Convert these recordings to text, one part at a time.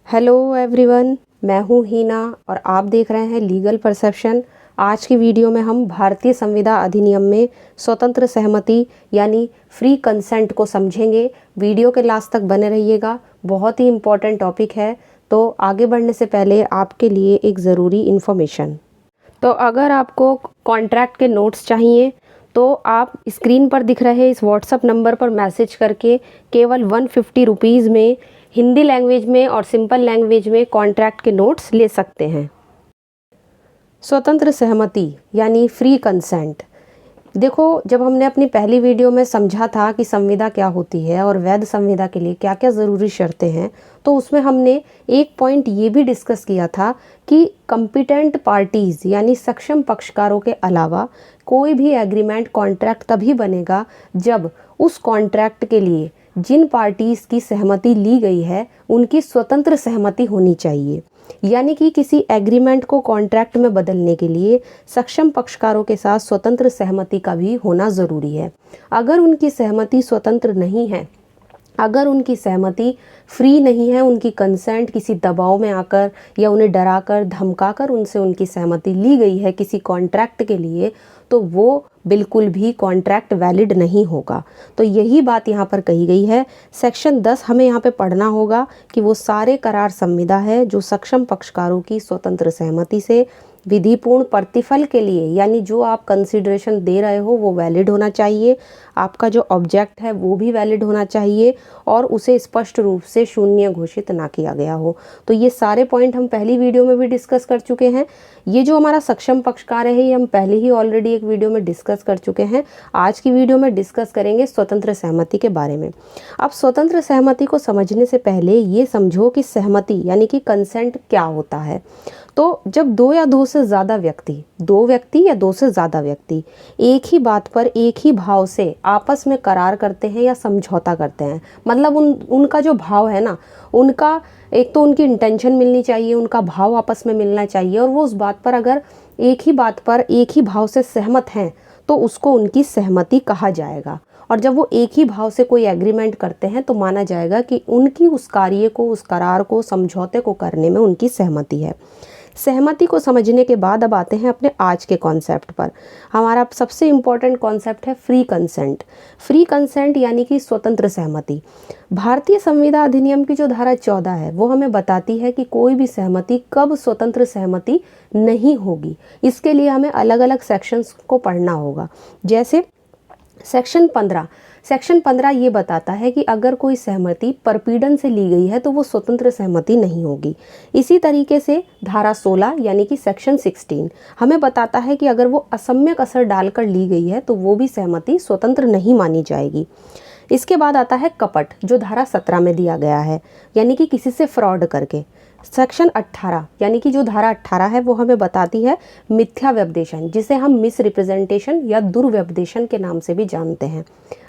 Hello everyone, मैं हूँ हीना और आप देख रहे हैं लीगल परसेप्शन। आज की वीडियो में हम भारतीय संविदा अधिनियम में स्वतंत्र सहमति यानी फ्री कंसेंट को समझेंगे। वीडियो के लास्ट तक बने रहिएगा, बहुत ही इम्पॉर्टेंट टॉपिक है। तो आगे बढ़ने से पहले आपके लिए एक ज़रूरी इन्फॉर्मेशन। तो अगर आपको कॉन्ट्रैक्ट के नोट्स चाहिए तो आप स्क्रीन पर दिख रहे इस व्हाट्सएप नंबर पर मैसेज करके केवल 150 रुपीज़ में हिंदी लैंग्वेज में और सिंपल लैंग्वेज में कॉन्ट्रैक्ट के नोट्स ले सकते हैं। स्वतंत्र सहमति यानी फ्री कंसेंट। देखो, जब हमने अपनी पहली वीडियो में समझा था कि संविदा क्या होती है और वैध संविदा के लिए क्या क्या ज़रूरी शर्तें हैं, तो उसमें हमने एक पॉइंट ये भी डिस्कस किया था कि कॉम्पिटेंट पार्टीज़ यानी सक्षम पक्षकारों के अलावा कोई भी एग्रीमेंट कॉन्ट्रैक्ट तभी बनेगा जब उस कॉन्ट्रैक्ट के लिए जिन पार्टीज़ की सहमति ली गई है उनकी स्वतंत्र सहमति होनी चाहिए। यानी कि किसी एग्रीमेंट को कॉन्ट्रैक्ट में बदलने के लिए सक्षम पक्षकारों के साथ स्वतंत्र सहमति का भी होना ज़रूरी है। अगर उनकी सहमति स्वतंत्र नहीं है, अगर उनकी सहमति फ्री नहीं है, उनकी कंसेंट किसी दबाव में आकर या उन्हें डराकर धमकाकर उनसे उनकी सहमति ली गई है किसी कॉन्ट्रैक्ट के लिए, तो वो बिल्कुल भी कॉन्ट्रैक्ट वैलिड नहीं होगा। तो यही बात यहाँ पर कही गई है। सेक्शन 10 हमें यहाँ पे पढ़ना होगा कि वो सारे करार संविदा है जो सक्षम पक्षकारों की स्वतंत्र सहमति से विधिपूर्ण प्रतिफल के लिए, यानी जो आप कंसिडरेशन दे रहे हो वो वैलिड होना चाहिए, आपका जो ऑब्जेक्ट है वो भी वैलिड होना चाहिए और उसे स्पष्ट रूप से शून्य घोषित ना किया गया हो। तो ये सारे पॉइंट हम पहली वीडियो में भी डिस्कस कर चुके हैं। ये जो हमारा सक्षम पक्षकार है ये हम पहले ही ऑलरेडी एक वीडियो में डिस्कस कर चुके हैं। आज की वीडियो में डिस्कस करेंगे स्वतंत्र सहमति के बारे में। अब स्वतंत्र सहमति को समझने से पहले ये समझो कि सहमति यानी कि कंसेंट क्या होता है। तो जब दो या दो से ज़्यादा व्यक्ति, दो व्यक्ति या दो से ज़्यादा व्यक्ति एक ही बात पर एक ही भाव से आपस में करार करते हैं या समझौता करते हैं, मतलब उनका जो भाव है ना, उनका एक तो उनकी इंटेंशन मिलनी चाहिए, उनका भाव आपस में मिलना चाहिए और वो उस बात पर अगर एक ही बात पर एक ही भाव से सहमत हैं तो उसको उनकी सहमति कहा जाएगा। और जब वो एक ही भाव से कोई एग्रीमेंट करते हैं तो माना जाएगा कि उनकी उस कार्य को, उस करार को, समझौते को करने में उनकी सहमति है। सहमति को समझने के बाद अब आते हैं अपने आज के कॉन्सेप्ट पर। हमारा सबसे इम्पॉर्टेंट कॉन्सेप्ट है फ्री कंसेंट। फ्री कंसेंट यानी कि स्वतंत्र सहमति। भारतीय संविदा अधिनियम की जो धारा 14 है वो हमें बताती है कि कोई भी सहमति कब स्वतंत्र सहमति नहीं होगी। इसके लिए हमें अलग अलग सेक्शंस को पढ़ना होगा। जैसे सेक्शन 15 ये बताता है कि अगर कोई सहमति परपीड़न से ली गई है तो वो स्वतंत्र सहमति नहीं होगी। इसी तरीके से धारा 16 यानी कि सेक्शन 16 हमें बताता है कि अगर वो असम्यक असर डालकर ली गई है तो वो भी सहमति स्वतंत्र नहीं मानी जाएगी। इसके बाद आता है कपट, जो धारा 17 में दिया गया है, यानी कि किसी से फ्रॉड करके। सेक्शन 18 यानी कि जो धारा 18 है वो हमें बताती है मिथ्या व्यपदेशन, जिसे हम मिस रिप्रेजेंटेशन या दुर्व्यपदेशन के नाम से भी जानते हैं।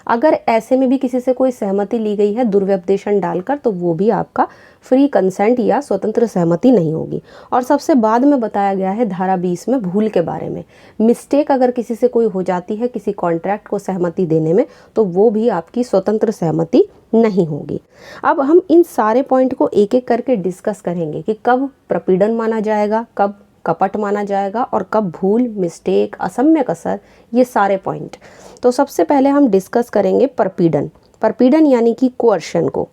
अगर ऐसे में भी किसी से कोई सहमति ली गई है दुर्व्यपदेशन डालकर तो वो भी आपका फ्री कंसेंट या स्वतंत्र सहमति नहीं होगी। और सबसे बाद में बताया गया है धारा 20 में भूल के बारे में। मिस्टेक अगर किसी से कोई हो जाती है किसी कॉन्ट्रैक्ट को सहमति देने में तो वो भी आपकी स्वतंत्र सहमति नहीं होगी। अब हम इन सारे पॉइंट को एक एक करके डिस्कस करेंगे कि कब प्रपीड़न माना जाएगा, कब कपट माना जाएगा और कब भूल, मिस्टेक, असम्यक असर, ये सारे पॉइंट। तो सबसे पहले हम डिस्कस करेंगे प्रपीड़न। प्रपीड़न यानी कि कोअर्शन को।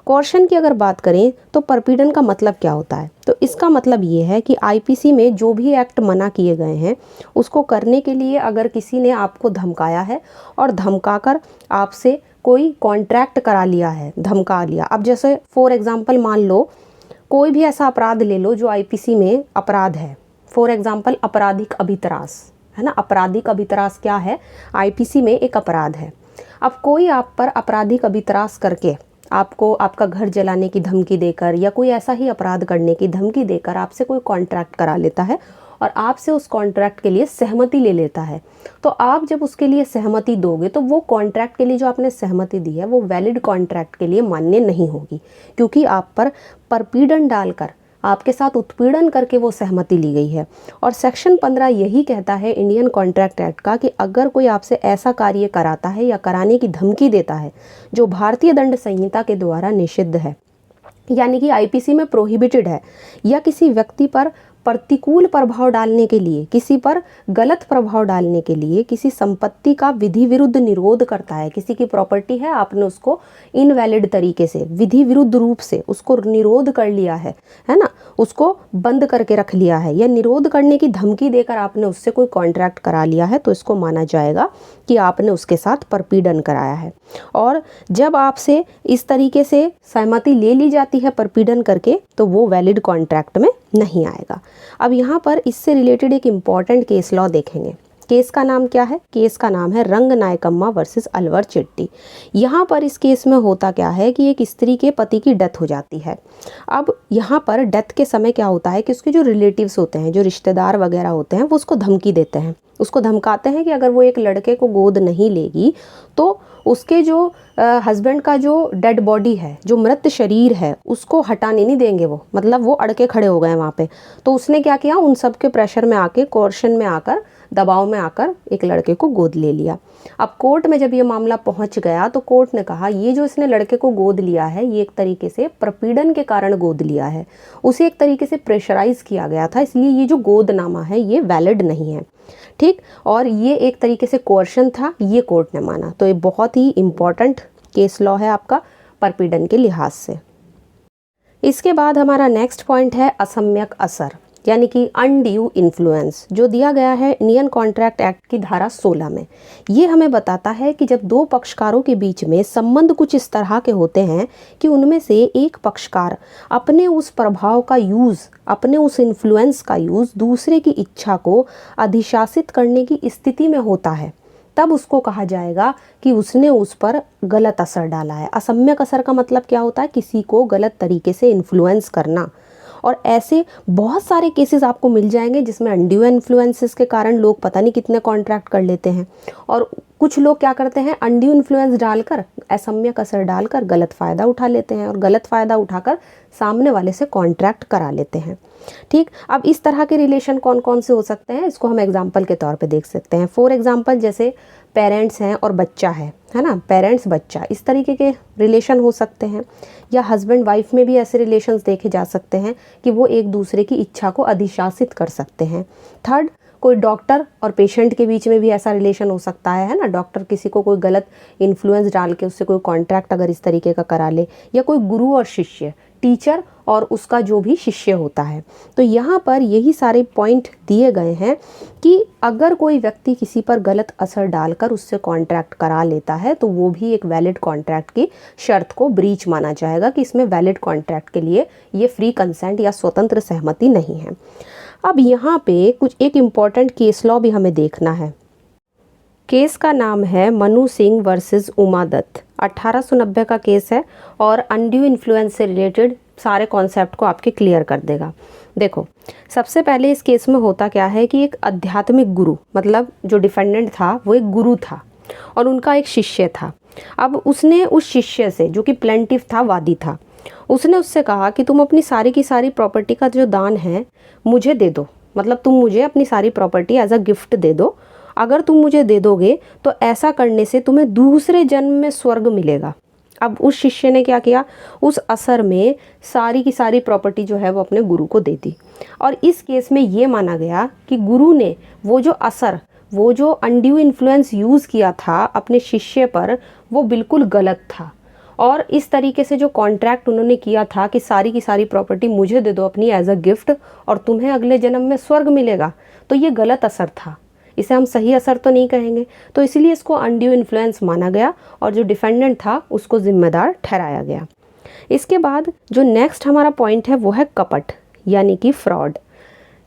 कोअर्शन की अगर बात करें तो प्रपीड़न का मतलब क्या होता है, तो इसका मतलब ये है कि आईपीसी में जो भी एक्ट मना किए गए हैं उसको करने के लिए अगर किसी ने आपको धमकाया है और धमकाकर आपसे कोई कॉन्ट्रैक्ट करा लिया है, धमका लिया। अब जैसे फॉर एग्जांपल मान लो कोई भी ऐसा अपराध ले लो जो आईपीसी में अपराध है। फॉर एग्जांपल आपराधिक अभितरास है ना। आपराधिक अभितरास क्या है, आईपीसी में एक अपराध है। अब कोई आप पर आपराधिक अभितरास करके आपको आपका घर जलाने की धमकी देकर या कोई ऐसा ही अपराध करने की धमकी देकर आपसे कोई कॉन्ट्रैक्ट करा लेता है और आपसे उस कॉन्ट्रैक्ट के लिए सहमति ले लेता है, तो आप जब उसके लिए सहमति दोगे तो वो कॉन्ट्रैक्ट के लिए जो आपने सहमति दी है वो वैलिड कॉन्ट्रैक्ट के लिए मान्य नहीं होगी, क्योंकि आप पर परपीड़न डालकर, आपके साथ उत्पीड़न करके वो सहमति ली गई है। और सेक्शन 15 यही कहता है इंडियन कॉन्ट्रैक्ट एक्ट का कि अगर कोई आपसे ऐसा कार्य कराता है या कराने की धमकी देता है जो भारतीय दंड संहिता के द्वारा निषिद्ध है, यानी कि आईपीसी में प्रोहिबिटेड है, या किसी व्यक्ति पर प्रतिकूल प्रभाव डालने के लिए, किसी पर गलत प्रभाव डालने के लिए किसी संपत्ति का विधि विरुद्ध निरोध करता है। किसी की प्रॉपर्टी है, आपने उसको इनवैलिड तरीके से, विधि विरुद्ध रूप से उसको निरोध कर लिया है ना, उसको बंद करके रख लिया है, या निरोध करने की धमकी देकर आपने उससे कोई कॉन्ट्रैक्ट करा लिया है, तो इसको माना जाएगा कि आपने उसके साथ परपीड़न कराया है। और जब आपसे इस तरीके से सहमति ले ली जाती है परपीड़न करके, तो वो वैलिड कॉन्ट्रैक्ट में नहीं आएगा। अब यहाँ पर इससे रिलेटेड एक इम्पॉर्टेंट केस लॉ देखेंगे। केस का नाम क्या है? केस का नाम है रंग नायकम्मा वर्सेस अलवर चिट्टी। यहाँ पर इस केस में होता क्या है कि एक स्त्री के पति की डेथ हो जाती है। अब यहाँ पर डेथ के समय क्या होता है कि उसके जो रिलेटिव्स होते हैं, जो रिश्तेदार वगैरह होते हैं, वो उसको धमकी देते हैं, उसको धमकाते हैं कि अगर वो एक लड़के को गोद नहीं लेगी तो उसके जो हस्बैंड का जो डेड बॉडी है, जो मृत शरीर है, उसको हटाने नहीं देंगे वो, मतलब वो अड़के खड़े हो गए वहाँ पे। तो उसने क्या किया, उन सब के प्रेशर में आके, कोर्शन में आकर, दबाव में आकर एक लड़के को गोद ले लिया। अब कोर्ट में जब ये मामला पहुंच गया तो कोर्ट ने कहा ये जो इसने लड़के को गोद लिया है, ये एक तरीके से प्रपीड़न के कारण गोद लिया है, उसे एक तरीके से प्रेशराइज किया गया था, इसलिए ये जो गोदनामा है ये वैलिड नहीं है, ठीक। और ये एक तरीके से कोर्शन था, ये कोर्ट ने माना। तो ये बहुत ही इम्पॉर्टेंट केस लॉ है आपका परपीड़न के लिहाज से। इसके बाद हमारा नेक्स्ट पॉइंट है असम्यक असर, यानी कि अनड्यू इन्फ्लुएंस, जो दिया गया है इंडियन कॉन्ट्रैक्ट एक्ट की धारा 16 में। ये हमें बताता है कि जब दो पक्षकारों के बीच में संबंध कुछ इस तरह के होते हैं कि उनमें से एक पक्षकार अपने उस प्रभाव का यूज़, अपने उस इन्फ्लुएंस का यूज़ दूसरे की इच्छा को अधिशासित करने की स्थिति में होता है, तब उसको कहा जाएगा कि उसने उस पर गलत असर डाला है। असम्यक असर का मतलब क्या होता है? किसी को गलत तरीके से इन्फ्लुएंस करना। और ऐसे बहुत सारे केसेस आपको मिल जाएंगे जिसमें अनड्यू इन्फ्लुएंसेस के कारण लोग पता नहीं कितने कॉन्ट्रैक्ट कर लेते हैं, और कुछ लोग क्या करते हैं, अनड्यू इन्फ्लुएंस डालकर, असम्यक असर डालकर गलत फ़ायदा उठा लेते हैं, और गलत फ़ायदा उठाकर सामने वाले से कॉन्ट्रैक्ट करा लेते हैं, ठीक। अब इस तरह के रिलेशन कौन कौन से हो सकते हैं, इसको हम एग्जाम्पल के तौर पे देख सकते हैं। फॉर एग्जाम्पल, जैसे पेरेंट्स हैं और बच्चा है ना, पेरेंट्स बच्चा, इस तरीके के रिलेशन हो सकते हैं। या हस्बैंड वाइफ में भी ऐसे रिलेशंस देखे जा सकते हैं कि वो एक दूसरे की इच्छा को अधिशासित कर सकते हैं। थर्ड, कोई डॉक्टर और पेशेंट के बीच में भी ऐसा रिलेशन हो सकता है ना, डॉक्टर किसी को कोई गलत इन्फ्लुएंस डाल के उससे कोई कॉन्ट्रैक्ट अगर इस तरीके का करा ले, या कोई गुरु और शिष्य, टीचर और उसका जो भी शिष्य होता है। तो यहाँ पर यही सारे पॉइंट दिए गए हैं कि अगर कोई व्यक्ति किसी पर गलत असर डालकर उससे कॉन्ट्रैक्ट करा लेता है तो वो भी एक वैलिड कॉन्ट्रैक्ट की शर्त को ब्रीच माना जाएगा, कि इसमें वैलिड कॉन्ट्रैक्ट के लिए ये फ्री कंसेंट या स्वतंत्र सहमति नहीं है। अब यहाँ पे कुछ एक इम्पॉर्टेंट केस लॉ भी हमें देखना है। केस का नाम है मनु सिंह वर्सेस उमा दत्त, 1890 का केस है, और अनड्यू इन्फ्लुएंस से रिलेटेड सारे कॉन्सेप्ट को आपके क्लियर कर देगा। देखो, सबसे पहले इस केस में होता क्या है कि एक आध्यात्मिक गुरु, मतलब जो डिफेंडेंट था वो एक गुरु था और उनका एक शिष्य था। अब उसने उस शिष्य से, जो कि प्लेंटिफ था, वादी था, उसने उससे कहा कि तुम अपनी सारी की सारी प्रॉपर्टी का जो दान है मुझे दे दो, मतलब तुम मुझे अपनी सारी प्रॉपर्टी एज अ गिफ्ट दे दो। अगर तुम मुझे दे दोगे तो ऐसा करने से तुम्हें दूसरे जन्म में स्वर्ग मिलेगा। अब उस शिष्य ने क्या किया, उस असर में सारी की सारी प्रॉपर्टी जो है वो अपने गुरु को दे दी। और इस केस में ये माना गया कि गुरु ने वो जो असर, वो जो अनड्यू इन्फ्लुएंस यूज़ किया था अपने शिष्य पर, वो बिल्कुल गलत था। और इस तरीके से जो कॉन्ट्रैक्ट उन्होंने किया था कि सारी की सारी प्रॉपर्टी मुझे दे दो अपनी एज अ गिफ्ट और तुम्हें अगले जन्म में स्वर्ग मिलेगा, तो ये गलत असर था, इसे हम सही असर तो नहीं कहेंगे। तो इसलिए इसको अनड्यू इन्फ्लुएंस माना गया और जो डिफेंडेंट था उसको जिम्मेदार ठहराया गया। इसके बाद जो नेक्स्ट हमारा पॉइंट है वो है कपट, यानी कि फ्रॉड।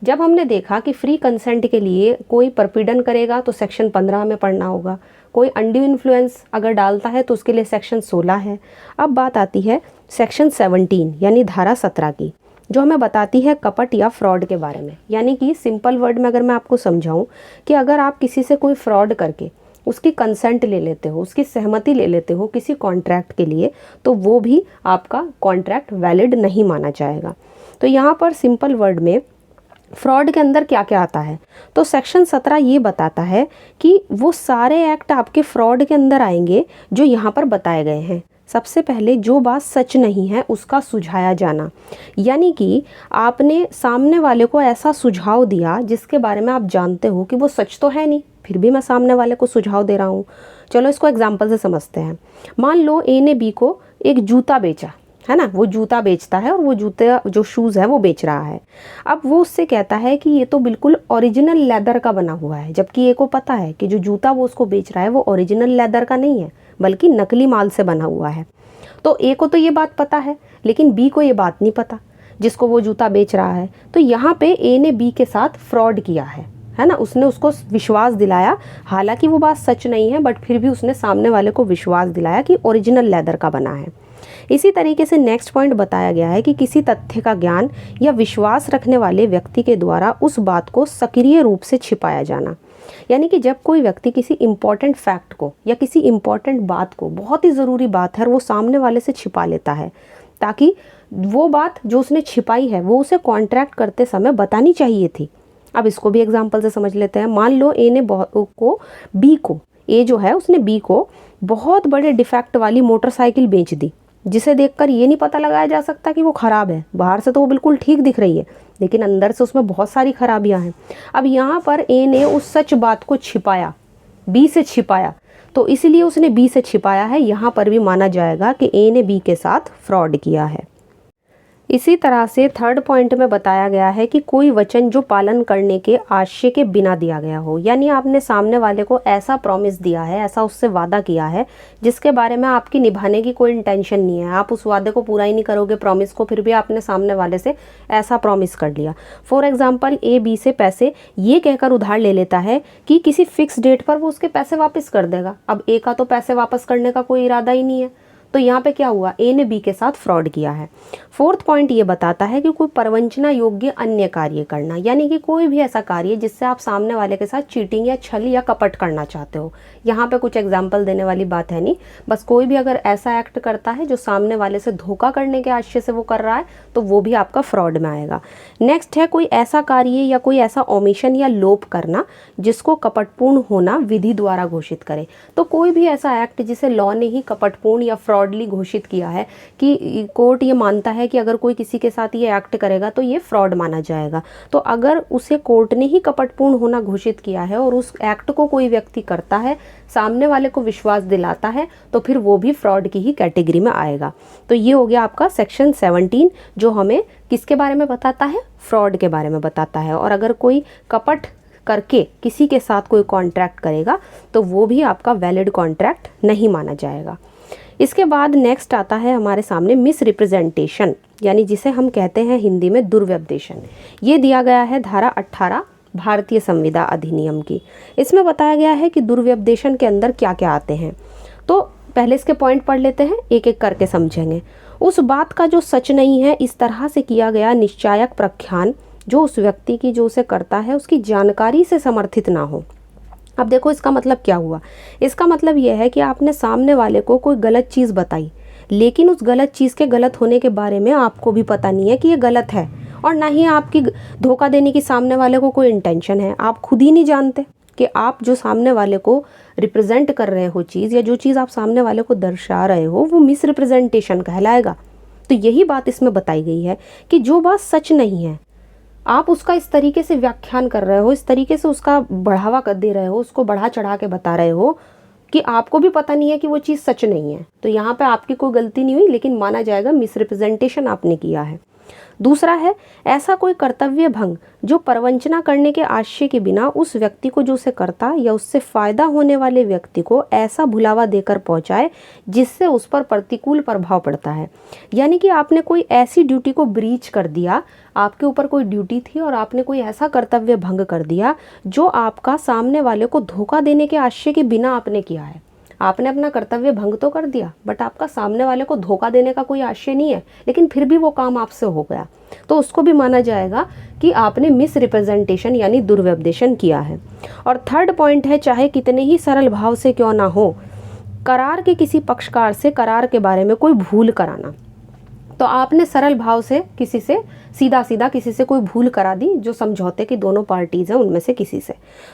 जब हमने देखा कि फ्री कंसेंट के लिए कोई परपीड़न करेगा तो सेक्शन 15 में पढ़ना होगा, कोई अनड्यू इन्फ्लुएंस अगर डालता है तो उसके लिए सेक्शन 16 है। अब बात आती है सेक्शन 17 यानी धारा 17 की, जो हमें बताती है कपट या फ्रॉड के बारे में। यानी कि सिंपल वर्ड में अगर मैं आपको समझाऊं कि अगर आप किसी से कोई फ्रॉड करके उसकी कंसेंट ले लेते हो, उसकी सहमति ले लेते हो किसी कॉन्ट्रैक्ट के लिए, तो वो भी आपका कॉन्ट्रैक्ट वैलिड नहीं माना जाएगा। तो यहाँ पर सिंपल वर्ड में फ्रॉड के अंदर क्या क्या आता है, तो सेक्शन 17 ये बताता है कि वो सारे एक्ट आपके फ्रॉड के अंदर आएंगे जो यहाँ पर बताए गए हैं। सबसे पहले जो बात सच नहीं है उसका सुझाया जाना, यानी कि आपने सामने वाले को ऐसा सुझाव दिया जिसके बारे में आप जानते हो कि वो सच तो है नहीं, फिर भी मैं सामने वाले को सुझाव दे रहा हूँ। चलो इसको एग्जाम्पल से समझते हैं। मान लो ए ने बी को एक जूता बेचा, है ना, वो जूता बेचता है और वो जूते जो शूज़ है वो बेच रहा है। अब वो उससे कहता है कि ये तो बिल्कुल ओरिजिनल लेदर का बना हुआ है, जबकि ए को पता है कि जो जूता वो उसको बेच रहा है वो ओरिजिनल लेदर का नहीं है बल्कि नकली माल से बना हुआ है। तो ए को तो ये बात पता है, लेकिन बी को ये बात नहीं पता जिसको वो जूता बेच रहा है। तो यहाँ पे ए ने बी के साथ फ्रॉड किया है ना, उसने उसको विश्वास दिलाया, हालांकि वो बात सच नहीं है बट फिर भी उसने सामने वाले को विश्वास दिलाया कि ओरिजिनल लेदर का बना है। इसी तरीके से नेक्स्ट पॉइंट बताया गया है कि किसी तथ्य का ज्ञान या विश्वास रखने वाले व्यक्ति के द्वारा उस बात को सक्रिय रूप से छिपाया जाना, यानी कि जब कोई व्यक्ति किसी इम्पॉर्टेंट फैक्ट को या किसी इम्पॉर्टेंट बात को, बहुत ही ज़रूरी बात है, वो सामने वाले से छिपा लेता है ताकि वो बात जो उसने छिपाई है वो उसे कॉन्ट्रैक्ट करते समय बतानी चाहिए थी। अब इसको भी एग्जाम्पल से समझ लेते हैं। मान लो ए ने ए जो है उसने बी को बहुत बड़े डिफेक्ट वाली मोटरसाइकिल बेच दी, जिसे देखकर ये नहीं पता लगाया जा सकता कि वो ख़राब है। बाहर से तो वो बिल्कुल ठीक दिख रही है लेकिन अंदर से उसमें बहुत सारी खराबियां हैं। अब यहाँ पर ए ने उस सच बात को छिपाया, बी से छिपाया, तो इसलिए उसने बी से छिपाया है। यहाँ पर भी माना जाएगा कि ए ने बी के साथ फ्रॉड किया है। इसी तरह से थर्ड पॉइंट में बताया गया है कि कोई वचन जो पालन करने के आशय के बिना दिया गया हो, यानी आपने सामने वाले को ऐसा प्रॉमिस दिया है, ऐसा उससे वादा किया है जिसके बारे में आपकी निभाने की कोई इंटेंशन नहीं है, आप उस वादे को पूरा ही नहीं करोगे प्रॉमिस को, फिर भी आपने सामने वाले से ऐसा प्रॉमिस कर लिया। फॉर एग्जाम्पल ए बी से पैसे ये कहकर उधार ले लेता है कि किसी फिक्स डेट पर वो उसके पैसे वापस कर देगा। अब ए का तो पैसे वापस करने का कोई इरादा ही नहीं है, तो यहाँ पे क्या हुआ, ए ने बी के साथ फ्रॉड किया है। फोर्थ पॉइंट ये बताता है कि कोई प्रवंचना योग्य अन्य कार्य करना, यानी कि कोई भी ऐसा कार्य जिससे आप सामने वाले के साथ चीटिंग या छल या कपट करना चाहते हो। यहाँ पे कुछ एग्जाम्पल देने वाली बात है नहीं, बस कोई भी अगर ऐसा एक्ट करता है जो सामने वाले से धोखा करने के आशय से वो कर रहा है तो वो भी आपका फ्रॉड में आएगा। नेक्स्ट है कोई ऐसा कार्य या कोई ऐसा ओमिशन या लोप करना जिसको कपटपूर्ण होना विधि द्वारा घोषित करे। तो कोई भी ऐसा एक्ट जिसे लॉ ने ही कपटपूर्ण या फ्रॉडली घोषित किया है कि कोर्ट ये मानता है कि अगर कोई किसी के साथ ये एक्ट करेगा तो ये फ्रॉड माना जाएगा। तो अगर उसे कोर्ट ने ही कपटपूर्ण होना घोषित किया है और उस एक्ट को कोई व्यक्ति करता है, सामने वाले को विश्वास दिलाता है, तो फिर वो भी फ्रॉड की ही कैटेगरी में आएगा। तो ये हो गया आपका सेक्शन 17 जो हमें किसके बारे में बताता है, फ्रॉड के बारे में बताता है। और अगर कोई कपट करके किसी के साथ कोई कॉन्ट्रैक्ट करेगा तो वो भी आपका वैलिड कॉन्ट्रैक्ट नहीं माना जाएगा। इसके बाद नेक्स्ट आता है हमारे सामने मिस रिप्रेजेंटेशन, यानी जिसे हम कहते हैं हिंदी में दुर्व्यपदेशन। ये दिया गया है धारा 18 भारतीय संविदा अधिनियम की। इसमें बताया गया है कि दुर्व्यपदेशन के अंदर क्या क्या आते हैं। तो पहले इसके पॉइंट पढ़ लेते हैं, एक एक करके समझेंगे। उस बात का जो सच नहीं है इस तरह से किया गया निश्चायक प्रख्यान जो उस व्यक्ति की जो उसे करता है उसकी जानकारी से समर्थित ना हो। अब देखो इसका मतलब क्या हुआ, इसका मतलब यह है कि आपने सामने वाले को कोई गलत चीज़ बताई, लेकिन उस गलत चीज़ के गलत होने के बारे में आपको भी पता नहीं है कि ये गलत है, और ना ही आपकी धोखा देने की सामने वाले को कोई इंटेंशन है। आप खुद ही नहीं जानते कि आप जो सामने वाले को रिप्रेजेंट कर रहे हो चीज़, या जो चीज़ आप सामने वाले को दर्शा रहे हो वो मिस रिप्रेजेंटेशन कहलाएगा। तो यही बात इसमें बताई गई है कि जो बात सच नहीं है आप उसका इस तरीके से व्याख्यान कर रहे हो, इस तरीके से उसका बढ़ावा कर दे रहे हो, उसको बढ़ा चढ़ा के बता रहे हो कि आपको भी पता नहीं है कि वो चीज़ सच नहीं है। तो यहाँ पे आपकी कोई गलती नहीं हुई, लेकिन माना जाएगा मिस रिप्रेजेंटेशन आपने किया है। दूसरा है ऐसा कोई कर्तव्य भंग जो प्रवंचना करने के आशय के बिना उस व्यक्ति को जो उसे करता या उससे फायदा होने वाले व्यक्ति को ऐसा भुलावा देकर पहुंचाए जिससे उस पर प्रतिकूल प्रभाव पड़ता है। यानी कि आपने कोई ऐसी ड्यूटी को ब्रीच कर दिया, आपके ऊपर कोई ड्यूटी थी और आपने कोई ऐसा कर्तव्य भंग कर दिया जो आपका सामने वाले को धोखा देने के आशय के बिना आपने किया है। आपने अपना कर्तव्य भंग तो कर दिया बट आपका सामने वाले को धोखा देने का कोई आशय नहीं है, लेकिन फिर भी वो काम आपसे हो गया, तो उसको भी माना जाएगा कि आपने मिस रिप्रेजेंटेशन यानी दुर्व्यपदेशन किया है। और थर्ड पॉइंट है चाहे कितने ही सरल भाव से क्यों ना हो, करार के किसी पक्षकार से करार के बारे में कोई भूल कराना। तो तो आपने सरल भाव से किसी से सीधा सीधा किसी से कोई भूल करा दी जो समझौते की दोनों पार्टीज हैं उनमें से किसी से।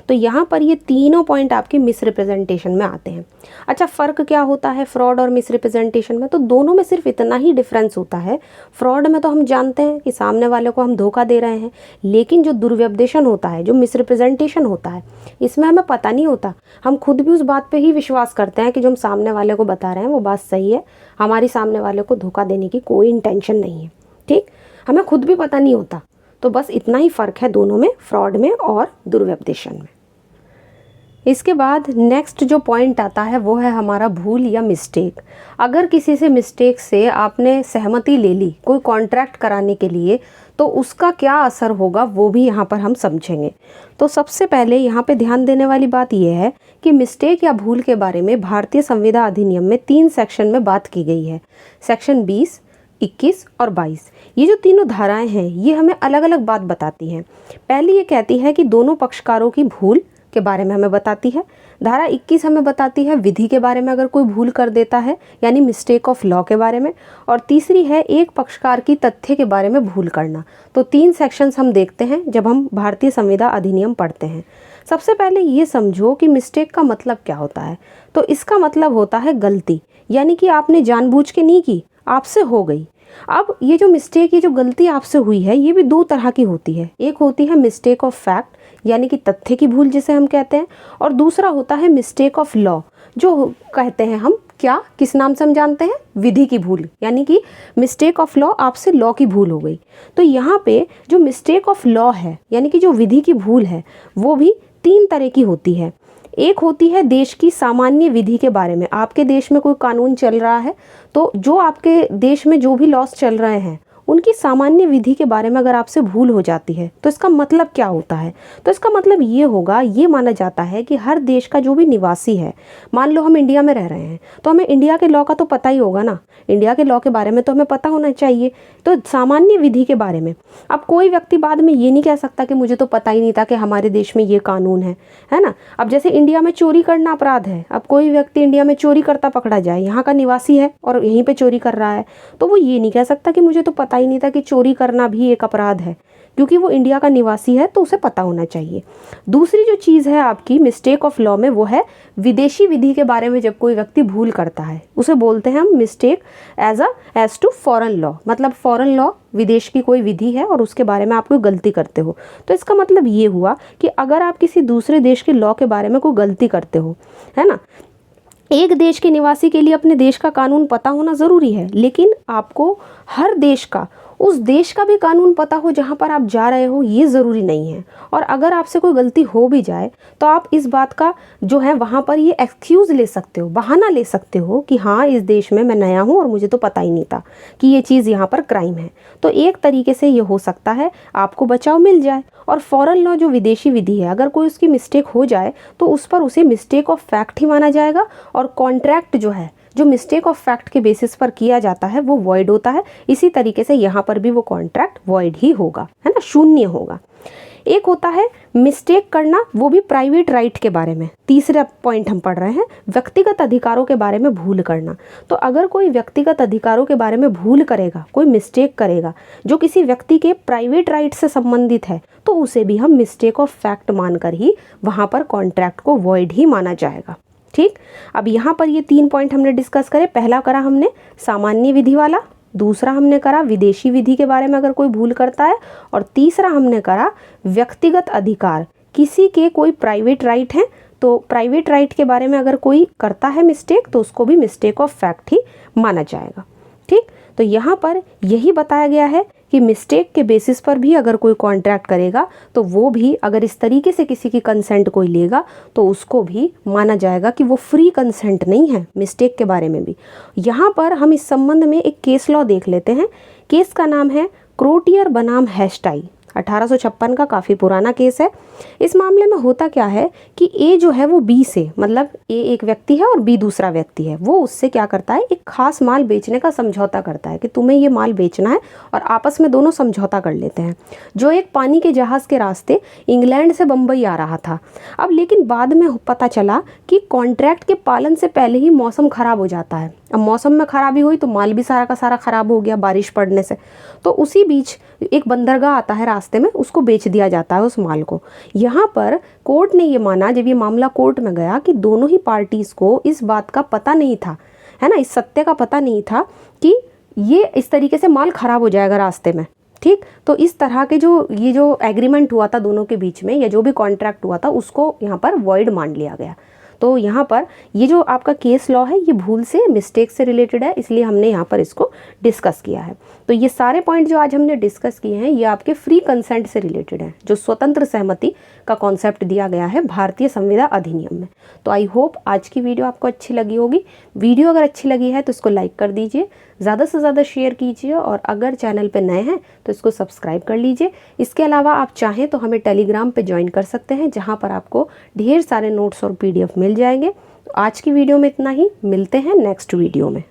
तो यहाँ पर ये तीनों पॉइंट आपके मिसरिप्रेजेंटेशन में आते हैं। अच्छा, फ़र्क क्या होता है फ्रॉड और मिसरिप्रेजेंटेशन में? तो दोनों में सिर्फ इतना ही डिफरेंस होता है। फ्रॉड में तो हम जानते हैं कि सामने वाले को हम धोखा दे रहे हैं, लेकिन जो दुर्व्यपदेशन होता है, जो मिसरिप्रेजेंटेशन होता है, इसमें हमें पता नहीं होता। हम खुद भी उस बात पे ही विश्वास करते हैं कि जो हम सामने वाले को बता रहे हैं वो बात सही है, हमारी सामने वाले को धोखा देने की कोई इंटेंशन नहीं है। ठीक, हमें खुद भी पता नहीं होता। तो बस इतना ही फ़र्क है दोनों में, फ्रॉड में और दुर्व्यपदेशन में। इसके बाद नेक्स्ट जो पॉइंट आता है वो है हमारा भूल या मिस्टेक। अगर किसी से मिस्टेक से आपने सहमति ले ली कोई कॉन्ट्रैक्ट कराने के लिए, तो उसका क्या असर होगा वो भी यहाँ पर हम समझेंगे। तो सबसे पहले यहाँ पे ध्यान देने वाली बात यह है कि मिस्टेक या भूल के बारे में भारतीय संविदा अधिनियम में 3 सेक्शन में बात की गई है। सेक्शन 20, 21 और 22। ये जो तीनों धाराएं हैं ये हमें अलग अलग बात बताती हैं। पहली ये कहती है कि दोनों पक्षकारों की भूल के बारे में हमें बताती है। धारा 21 हमें बताती है विधि के बारे में, अगर कोई भूल कर देता है यानी मिस्टेक ऑफ लॉ के बारे में। और तीसरी है एक पक्षकार की तथ्य के बारे में भूल करना। तो 3 सेक्शंस हम देखते हैं जब हम भारतीय संविदा अधिनियम पढ़ते हैं। सबसे पहले ये समझो कि मिस्टेक का मतलब क्या होता है। तो इसका मतलब होता है गलती, यानी कि आपने जानबूझ के नहीं की, आपसे हो गई। अब ये जो मिस्टेक, ये जो गलती आपसे हुई है, ये भी 2 तरह की होती है। एक होती है मिस्टेक ऑफ फैक्ट यानी कि तथ्य की भूल जिसे हम कहते हैं, और दूसरा होता है मिस्टेक ऑफ लॉ जो कहते हैं हम क्या, किस नाम से हम जानते हैं, विधि की भूल, यानी कि मिस्टेक ऑफ लॉ, आपसे लॉ की भूल हो गई। तो यहाँ पे जो मिस्टेक ऑफ लॉ है यानी कि जो विधि की भूल है वो भी 3 तरह की होती है। एक होती है देश की सामान्य विधि के बारे में। आपके देश में कोई कानून चल रहा है, तो जो आपके देश में जो भी लॉस चल रहे हैं उनकी सामान्य विधि के बारे में अगर आपसे भूल हो जाती है तो इसका मतलब क्या होता है? तो इसका मतलब ये होगा, ये माना जाता है कि हर देश का जो भी निवासी है, मान लो हम इंडिया में रह रहे हैं तो हमें इंडिया के लॉ का तो पता ही होगा ना, इंडिया के लॉ के बारे में तो हमें पता होना चाहिए। तो सामान्य विधि के बारे में अब कोई व्यक्ति बाद में ये नहीं कह सकता कि मुझे तो पता ही नहीं था कि हमारे देश में ये कानून है ना। अब जैसे इंडिया में चोरी करना अपराध है, अब कोई व्यक्ति इंडिया में चोरी करता पकड़ा जाए, यहाँ का निवासी है और यहीं पे चोरी कर रहा है, तो वो ये नहीं कह सकता कि मुझे तो पता ही नहीं था कि चोरी करना भी एक अपराध है, क्योंकि वो इंडिया का निवासी है तो उसे पता होना चाहिए। दूसरी जो चीज़ है आपकी मिस्टेक ऑफ लॉ में, वो है विदेशी विधि के बारे में। जब कोई व्यक्ति भूल करता है उसे बोलते हैं हम mistake as to foreign law, मतलब फॉरेन लॉ, विदेश की कोई विधि है और उसके बारे में आप कोई गलती करते हो। तो इसका मतलब ये हुआ कि अगर आप किसी दूसरे देश के लॉ के बारे में कोई गलती करते हो, है ना, एक देश के निवासी के लिए अपने देश का कानून पता होना ज़रूरी है, लेकिन आपको हर देश का, उस देश का भी कानून पता हो जहाँ पर आप जा रहे हो, ये ज़रूरी नहीं है। और अगर आपसे कोई गलती हो भी जाए तो आप इस बात का जो है वहाँ पर ये एक्सक्यूज़ ले सकते हो, बहाना ले सकते हो कि हाँ इस देश में मैं नया हूँ और मुझे तो पता ही नहीं था कि ये चीज़ यहाँ पर क्राइम है। तो एक तरीके से ये हो सकता है आपको बचाव मिल जाए। और फॉरेन लॉ जो विदेशी विधि है, अगर कोई उसकी मिस्टेक हो जाए तो उस पर उसे मिस्टेक ऑफ फैक्ट ही माना जाएगा, और कॉन्ट्रैक्ट जो है, जो मिस्टेक ऑफ फैक्ट के बेसिस पर किया जाता है, वो वॉइड होता है। इसी तरीके से यहाँ पर भी वो कॉन्ट्रैक्ट वॉइड ही होगा, है ना, शून्य होगा। एक होता है मिस्टेक करना, वो भी प्राइवेट राइट के बारे में। तीसरा पॉइंट हम पढ़ रहे हैं व्यक्तिगत अधिकारों के बारे में भूल करना। तो अगर कोई व्यक्तिगत अधिकारों के बारे में भूल करेगा, कोई मिस्टेक करेगा जो किसी व्यक्ति के प्राइवेट राइट से संबंधित है, तो उसे भी हम मिस्टेक ऑफ फैक्ट मानकर ही वहाँ पर कॉन्ट्रैक्ट को वॉइड ही माना जाएगा। ठीक, अब यहाँ पर ये 3 पॉइंट हमने डिस्कस करे। पहला करा हमने सामान्य विधि वाला, दूसरा हमने करा विदेशी विधि के बारे में अगर कोई भूल करता है, और तीसरा हमने करा व्यक्तिगत अधिकार, किसी के कोई प्राइवेट राइट है तो प्राइवेट राइट के बारे में अगर कोई करता है मिस्टेक तो उसको भी मिस्टेक ऑफ फैक्ट ही माना जाएगा। ठीक, तो यहाँ पर यही बताया गया है कि मिस्टेक के बेसिस पर भी अगर कोई कॉन्ट्रैक्ट करेगा तो वो भी अगर इस तरीके से किसी की कंसेंट कोई लेगा तो उसको भी माना जाएगा कि वो फ्री कंसेंट नहीं है मिस्टेक के बारे में भी। यहाँ पर हम इस संबंध में एक केस लॉ देख लेते हैं। केस का नाम है क्रोटियर बनाम हेस्टाई, 1856 का काफ़ी पुराना केस है। इस मामले में होता क्या है कि ए जो है वो बी से, मतलब ए एक व्यक्ति है और बी दूसरा व्यक्ति है, वो उससे क्या करता है, एक खास माल बेचने का समझौता करता है कि तुम्हें ये माल बेचना है, और आपस में दोनों समझौता कर लेते हैं। जो एक पानी के जहाज़ के रास्ते इंग्लैंड से बम्बई आ रहा था। अब लेकिन बाद में पता चला कि कॉन्ट्रैक्ट के पालन से पहले ही मौसम ख़राब हो जाता है अब मौसम में खराबी हुई तो माल भी सारा का सारा खराब हो गया बारिश पड़ने से। तो उसी बीच एक बंदरगाह आता है रास्ते में, उसको बेच दिया जाता है उस माल को। यहाँ पर कोर्ट ने ये माना, जब ये मामला कोर्ट में गया, कि दोनों ही पार्टीज़ को इस बात का पता नहीं था, है ना, इस सत्य का पता नहीं था कि ये इस तरीके से माल खराब हो जाएगा रास्ते में। ठीक, तो इस तरह के ये जो एग्रीमेंट हुआ था दोनों के बीच में, या जो भी कॉन्ट्रैक्ट हुआ था, उसको यहाँ पर वॉइड मान लिया गया। तो यहाँ पर ये जो आपका केस लॉ है ये भूल से, मिस्टेक से रिलेटेड है, इसलिए हमने यहाँ पर इसको डिस्कस किया है। तो ये सारे पॉइंट जो आज हमने डिस्कस किए हैं ये आपके फ्री कंसेंट से रिलेटेड है, जो स्वतंत्र सहमति का कॉन्सेप्ट दिया गया है भारतीय संविदा अधिनियम में। तो आई होप आज की वीडियो आपको अच्छी लगी होगी। वीडियो अगर अच्छी लगी है तो इसको लाइक कर दीजिए, ज़्यादा से ज़्यादा शेयर कीजिए, और अगर चैनल पे नए हैं तो इसको सब्सक्राइब कर लीजिए। इसके अलावा आप चाहें तो हमें टेलीग्राम पे ज्वाइन कर सकते हैं, जहां पर आपको ढेर सारे नोट्स और PDF मिल जाएंगे। तो आज की वीडियो में इतना ही, मिलते हैं नेक्स्ट वीडियो में।